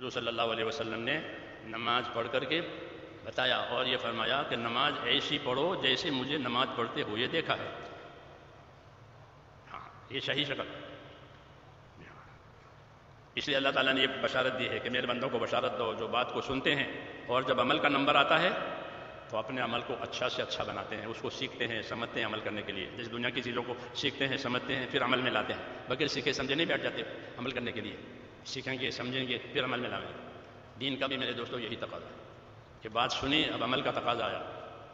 حضور صلی اللہ علیہ وسلم نے نماز پڑھ کر کے بتایا اور یہ فرمایا کہ نماز ایسی پڑھو جیسے مجھے نماز پڑھتے ہوئے دیکھا ہے. ہاں، یہ صحیح شکل. اس لیے اللہ تعالیٰ نے یہ بشارت دی ہے کہ میرے بندوں کو بشارت دو جو بات کو سنتے ہیں اور جب عمل کا نمبر آتا ہے تو اپنے عمل کو اچھا سے اچھا بناتے ہیں، اس کو سیکھتے ہیں، سمجھتے ہیں عمل کرنے کے لیے. جس دنیا کی چیزوں کو سیکھتے ہیں، سمجھتے ہیں، پھر عمل میں لاتے ہیں. بغیر سیکھے سمجھے نہیں بیٹھ جاتے عمل کرنے کے لیے. سیکھیں گے، سمجھیں گے، پھر عمل میں لائیں گے. دین کا بھی میرے دوستوں یہی تقاضا ہے کہ بات سنی، اب عمل کا تقاضا آیا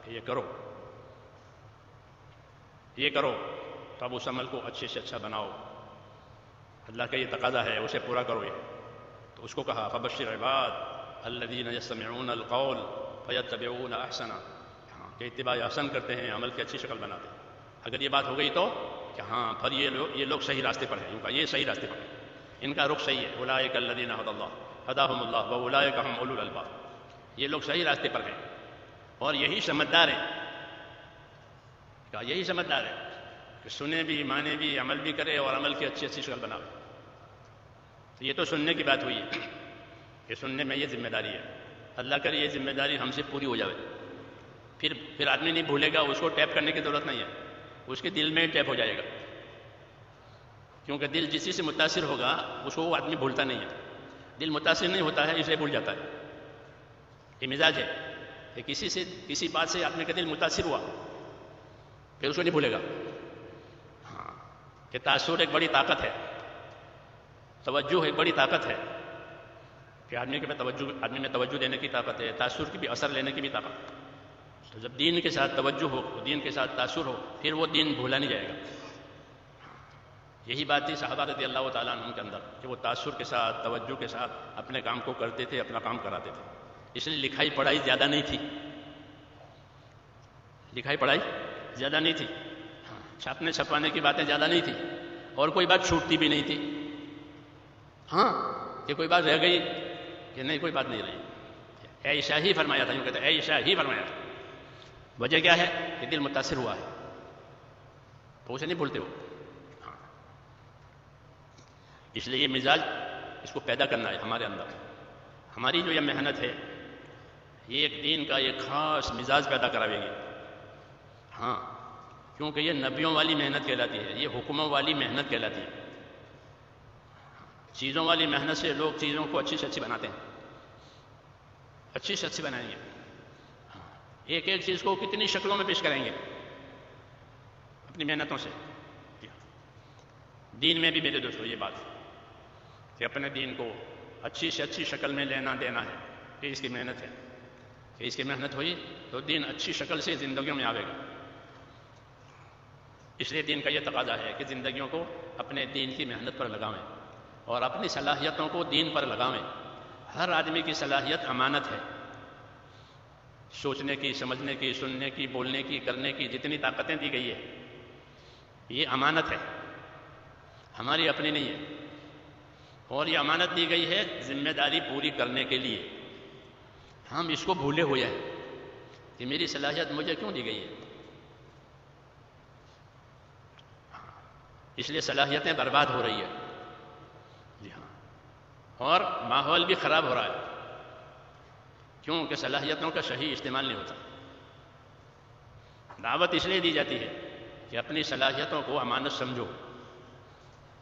کہ یہ کرو، یہ کرو، تو اب اس عمل کو اچھے سے اچھا بناؤ. اللہ کا یہ تقاضا ہے، اسے پورا کرو. یہ تو اس کو کہا فبشر عباد الذین یستمعون القول فیتبعون احسنہ، کہ اتباع احسن کرتے ہیں، عمل کی اچھی شکل بناتے ہیں. اگر یہ بات ہو گئی تو کہ ہاں پھر یہ لوگ صحیح راستے پر ہیں، ان کا یہ صحیح راستے پر ہیں، ان کا رخ صحیح ہے. اولئک الذین ھدی اللہ ھداھم اللہ واولئک ھم اولو الالباب. یہ لوگ صحیح راستے پر ہیں اور یہی سمجھدار ہیں. کہا یہی سمجھدار ہے کہ سنے بھی، مانے بھی، عمل بھی کرے اور عمل کی اچھی شکل بنائے. یہ تو سننے کی بات ہوئی ہے کہ سننے میں یہ ذمہ داری ہے. اللہ کرے یہ ذمہ داری ہم سے پوری ہو جائے. پھر آدمی نہیں بھولے گا، اس کو ٹیپ کرنے کی ضرورت نہیں ہے، اس کے دل میں ٹیپ ہو جائے گا. کیونکہ دل جسی سے متاثر ہوگا اس کو وہ آدمی بھولتا نہیں ہے. دل متاثر نہیں ہوتا ہے اسے بھول جاتا ہے. یہ مزاج ہے کہ کسی بات سے آدمی کا دل متاثر ہوا پھر اس کو نہیں بھولے گا. ہاں، کہ تاثر ایک بڑی طاقت ہے، توجہ ایک بڑی طاقت ہے کہ آدمی میں توجہ دینے کی طاقت ہے، تاثر کی بھی، اثر لینے کی بھی طاقت. تو جب دین کے ساتھ توجہ ہو، دین کے ساتھ تاثر ہو، پھر وہ دین بھولا نہیں جائے گا. یہی بات تھی صحابہ رضی اللہ تعالیٰ عنہ کے اندر کہ وہ تاثر کے ساتھ، توجہ کے ساتھ اپنے کام کو کرتے تھے، اپنا کام کراتے تھے. اس لیے لکھائی پڑھائی زیادہ نہیں تھی، لکھائی پڑھائی زیادہ نہیں تھی. چھاپنے چھپانے کی باتیں زیادہ نہیں تھی اور کوئی بات چھوٹتی بھی نہیں تھی. ہاں، کہ کوئی بات رہ گئی کہ نہیں، کوئی بات نہیں رہی. ایسا ہی فرمایا تھا، یوں کہتے ہیں ایسا ہی فرمایا تھا. وجہ کیا ہے کہ دل متاثر ہوا ہے تو اسے نہیں بھولتے ہو. اس لیے یہ مزاج اس کو پیدا کرنا ہے ہمارے اندر. ہماری جو یہ محنت ہے یہ ایک دین کا ایک خاص مزاج پیدا کراوے گی. ہاں، کیونکہ یہ نبیوں والی محنت کہلاتی ہے، یہ حکموں والی محنت کہلاتی ہے. چیزوں والی محنت سے لوگ چیزوں کو اچھی سے اچھی بناتے ہیں، اچھی سے اچھی بنائیں گے. ایک ایک چیز کو کتنی شکلوں میں پیش کریں گے اپنی محنتوں سے. دین میں بھی میرے دوستو یہ بات کہ اپنے دین کو اچھی سے اچھی شکل میں لینا دینا ہے کہ اس کی محنت ہے، کہ اس کی محنت ہوئی تو دین اچھی شکل سے زندگیوں میں آئے گا. اس لیے دین کا یہ تقاضا ہے کہ زندگیوں کو اپنے دین کی محنت پر لگاویں اور اپنی صلاحیتوں کو دین پر لگاویں. ہر آدمی کی صلاحیت امانت ہے. سوچنے کی، سمجھنے کی، سننے کی، بولنے کی، کرنے کی جتنی طاقتیں دی گئی ہے یہ امانت ہے، ہماری اپنی نہیں ہے. اور یہ امانت دی گئی ہے ذمہ داری پوری کرنے کے لیے. ہم اس کو بھولے ہوئے ہیں کہ میری صلاحیت مجھے کیوں دی گئی ہے. اس لیے صلاحیتیں برباد ہو رہی ہے. جی ہاں، اور ماحول بھی خراب ہو رہا ہے کیونکہ صلاحیتوں کا صحیح استعمال نہیں ہوتا. دعوت اس لیے دی جاتی ہے کہ اپنی صلاحیتوں کو امانت سمجھو.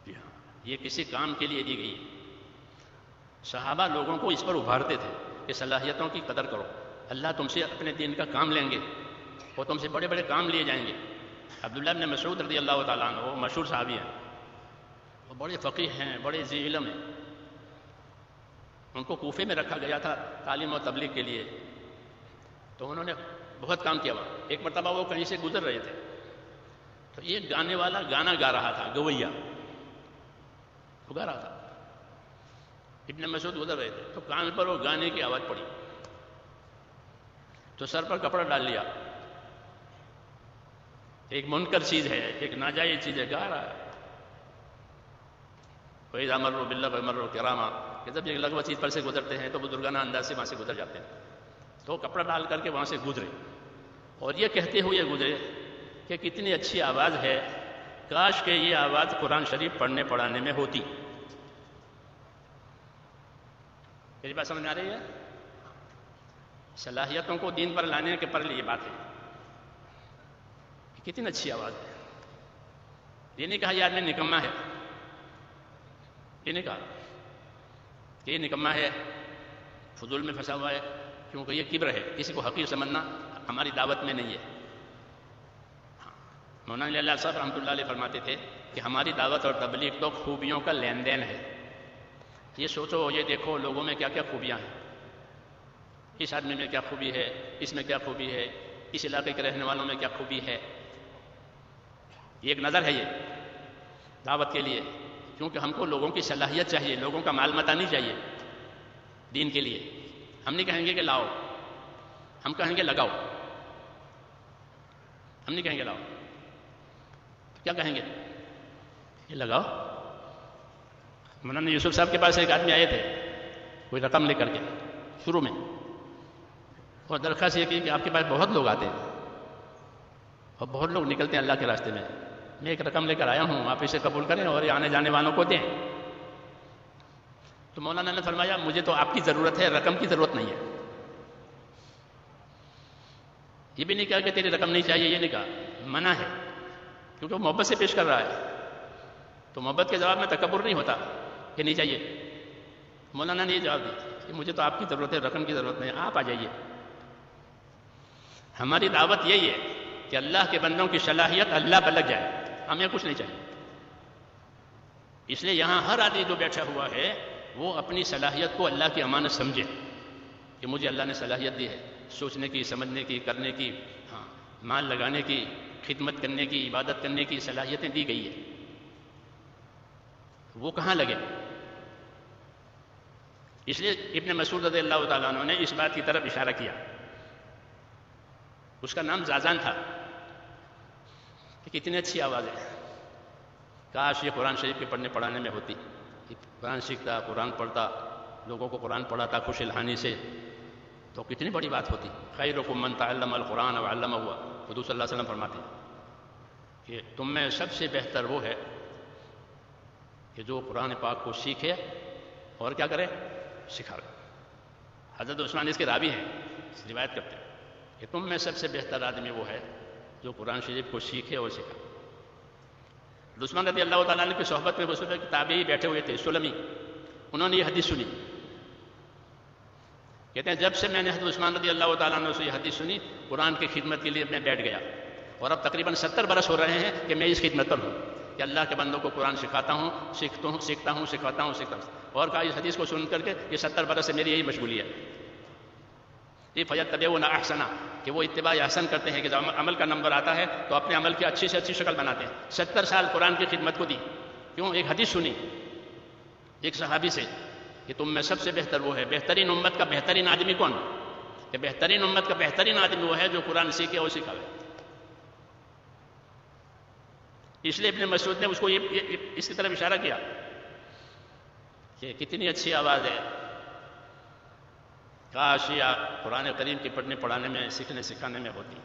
جی ہاں، یہ کسی کام کے لیے دی گئی ہے. صحابہ لوگوں کو اس پر ابھارتے تھے کہ صلاحیتوں کی قدر کرو. اللہ تم سے اپنے دین کا کام لیں گے اور تم سے بڑے بڑے کام لیے جائیں گے. عبداللہ بن مسعود رضی اللہ تعالیٰ عنہ وہ مشہور صحابی ہیں، وہ بڑے فقیہ ہیں، بڑے ذی علم ہیں. ان کو کوفے میں رکھا گیا تھا تعلیم و تبلیغ کے لیے، تو انہوں نے بہت کام کیا وہاں. ایک مرتبہ وہ کہیں سے گزر رہے تھے تو ایک گانے والا گانا گا رہا تھا، گویا وہ گا رہا تھا. ابن مسعود گزر رہے تھے تو کان پر وہ گانے کی آواز پڑی تو سر پر کپڑا ڈال لیا. ایک منکر چیز ہے، ایک ناجائز چیز ہے، گا رہا ہے. وَإِذَا مَرُّوا بِاللَّغْوِ مَرُّوا كِرَامًا، کہ جب یہ لغو چیز پر سے گزرتے ہیں تو بزرگانہ انداز سے وہاں سے گزر جاتے ہیں. تو کپڑا ڈال کر کے وہاں سے گزرے اور یہ کہتے ہوئے گزرے کہ کتنی اچھی آواز ہے، کاش کہ یہ آواز قرآن شریف پڑھنے پڑھانے میں ہوتی. میری بات سمجھ میں آ رہی ہے؟ صلاحیتوں کو دین پر لانے کے پر لیے بات ہے. کتنی اچھی آواز ہے. یہ نہیں کہا یہ آدمی نکما ہے، یہ نہیں کہا کہ یہ نکما ہے، فضول میں پھنسا ہوا ہے، کیونکہ یہ کبر ہے. کسی کو حقیر سمجھنا ہماری دعوت میں نہیں ہے. مولانا علی اللہ صاحب رحمۃ اللہ علیہ فرماتے تھے کہ ہماری دعوت اور تبلیغ تو خوبیوں کا لین دین ہے. یہ سوچو، یہ دیکھو لوگوں میں کیا کیا خوبیاں ہیں، اس آدمی میں کیا خوبی ہے، اس میں کیا خوبی ہے، اس علاقے کے رہنے والوں میں کیا خوبی ہے. یہ ایک نظر ہے یہ دعوت کے لیے، کیونکہ ہم کو لوگوں کی صلاحیت چاہیے، لوگوں کا مال متا نہیں چاہیے دین کے لیے. ہم نہیں کہیں گے کہ لاؤ، ہم کہیں گے لگاؤ. ہم نہیں کہیں گے لاؤ، کیا کہیں گے؟ یہ لگاؤ. مولانا یوسف صاحب کے پاس ایک آدمی آئے تھے کوئی رقم لے کر کے شروع میں، اور درخواست یہ کی کہ آپ کے پاس بہت لوگ آتے ہیں اور بہت لوگ نکلتے ہیں اللہ کے راستے میں، میں ایک رقم لے کر آیا ہوں، آپ اسے قبول کریں اور یہ آنے جانے والوں کو دیں. تو مولانا نے فرمایا مجھے تو آپ کی ضرورت ہے، رقم کی ضرورت نہیں ہے. یہ بھی نہیں کہا کہ تیری رقم نہیں چاہیے، یہ نہیں کہا، منع ہے، کیونکہ وہ محبت سے پیش کر رہا ہے. تو محبت کے جواب میں تکبر نہیں ہوتا کہ نہیں چاہیے. مولانا نے یہ جواب دیا کہ مجھے تو آپ کی ضرورت ہے، رقم کی ضرورت نہیں، آپ آ جائیے. ہماری دعوت یہی ہے کہ اللہ کے بندوں کی صلاحیت اللہ پر لگ جائے، ہمیں کچھ نہیں چاہیے. اس لیے یہاں ہر آدمی جو بیٹھا ہوا ہے وہ اپنی صلاحیت کو اللہ کی امانت سمجھے کہ مجھے اللہ نے صلاحیت دی ہے، سوچنے کی، سمجھنے کی، کرنے کی، مال لگانے کی، خدمت کرنے کی، عبادت کرنے کی صلاحیتیں دی گئی ہیں. وہ کہاں لگے؟ اس لیے ابن مسعود رضی اللہ تعالیٰ عنہ نے اس بات کی طرف اشارہ کیا. اس کا نام زازان تھا کہ کتنی اچھی آواز ہے، کاش یہ قرآن شریف کے پڑھنے پڑھانے میں ہوتی. قرآن سیکھتا، قرآن پڑھتا، لوگوں کو قرآن پڑھاتا خوش الحانی سے، تو کتنی بڑی بات ہوتی. خیرکم من تعلم القرآن وعلمہ. حضور صلی اللہ علیہ وسلم فرماتے ہیں کہ تم میں سب سے بہتر وہ ہے کہ جو قرآن پاک کو سیکھے اور کیا کرے؟ سکھائے. حضرت عثمان اس کے راوی ہیں، روایت کرتے ہیں کہ تم میں سب سے بہتر آدمی وہ ہے جو قرآن شریف کو سیکھے اور سکھائے. عثمان رضی اللہ تعالیٰ عنہ کی صحبت میں وسط تابعی بیٹھے ہوئے تھے سلمی، انہوں نے یہ حدیث سنی. کہتے ہیں جب سے میں نے حضرت عثمان رضی اللہ تعالیٰ عنہ سے یہ حدیث سنی، قرآن کی خدمت کے لیے میں بیٹھ گیا. اور اب تقریباً 70 برس ہو رہے ہیں کہ میں اس خدمت پر ہوں کہ اللہ کے بندوں کو قرآن سکھاتا ہوں، سیکھتا ہوں. اور کہا اس حدیث کو سن کر کے یہ 70 برس سے میری یہی مشغولیت ہے. یہ فیتبعون احسنہ کہ وہ اتباع احسن کرتے ہیں کہ جب عمل کا نمبر آتا ہے تو اپنے عمل کی اچھی سے اچھی شکل بناتے ہیں. 70 سال قرآن کی خدمت کو دی. کیوں؟ ایک حدیث سنی ایک صحابی سے کہ تم میں سب سے بہتر وہ ہے. بہترین امت کا بہترین آدمی کون؟ کہ بہترین امت کا بہترین آدمی وہ ہے جو قرآن سیکھے اور سکھاوے. اس لیے ابن مسعود نے اس کو اس کی طرف اشارہ کیا کہ کتنی اچھی آواز ہے، کاش یہ قرآن کریم کی پڑھنے پڑھانے میں، سیکھنے سکھانے میں ہوتی.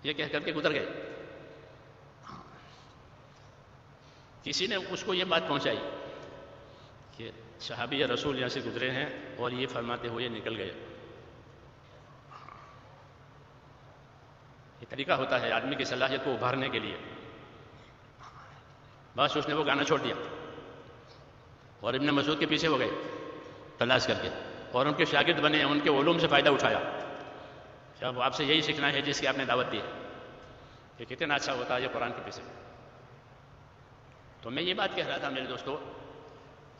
یہ کہہ کر کے گزر گئے. کسی نے اس کو یہ بات پہنچائی کہ صحابی رسول یہاں سے گزرے ہیں اور یہ فرماتے ہوئے نکل گئے. یہ طریقہ ہوتا ہے آدمی کی صلاحیت کو ابھارنے کے لیے. بس اس نے وہ گانا چھوڑ دیا اور ابن مسعود کے پیچھے ہو گئے تلاش کر کے، اور ان کے شاگرد بنے، ان کے علوم سے فائدہ اٹھایا. جب آپ سے یہی سیکھنا ہے جس کی آپ نے دعوت دی ہے کہ کتنا اچھا ہوتا ہے یہ قرآن کے پیچھے. تو میں یہ بات کہہ رہا تھا میرے دوستو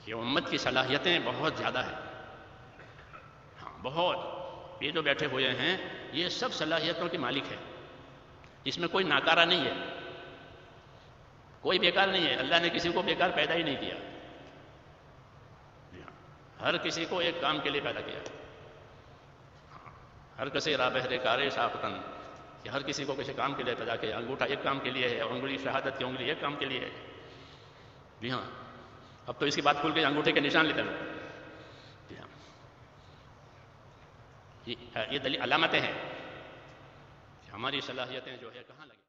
کہ امت کی صلاحیتیں بہت زیادہ ہیں. بہت. یہ جو بیٹھے ہوئے ہیں یہ سب صلاحیتوں کے مالک ہیں. اس میں کوئی ناکارہ نہیں ہے، کوئی بیکار نہیں ہے. اللہ نے کسی کو بیکار پیدا ہی نہیں کیا. ہر کسی کو ایک کام کے لیے پیدا کیا. ہر کسی راہ بہرے کارے ساختن، کہ ہر کسی کو کسی کام کے لیے پیدا کیا. انگوٹھا ایک کام کے لیے ہے، انگلی شہادت کی انگلی ایک کام کے لیے ہے. جی ہاں، اب تو اس کی بات کھل کے انگوٹھے کے نشان لیتے ہیں. جی ہاں، یہ دلیل علامتیں ہیں کہ ہماری صلاحیتیں جو ہے کہاں لگی.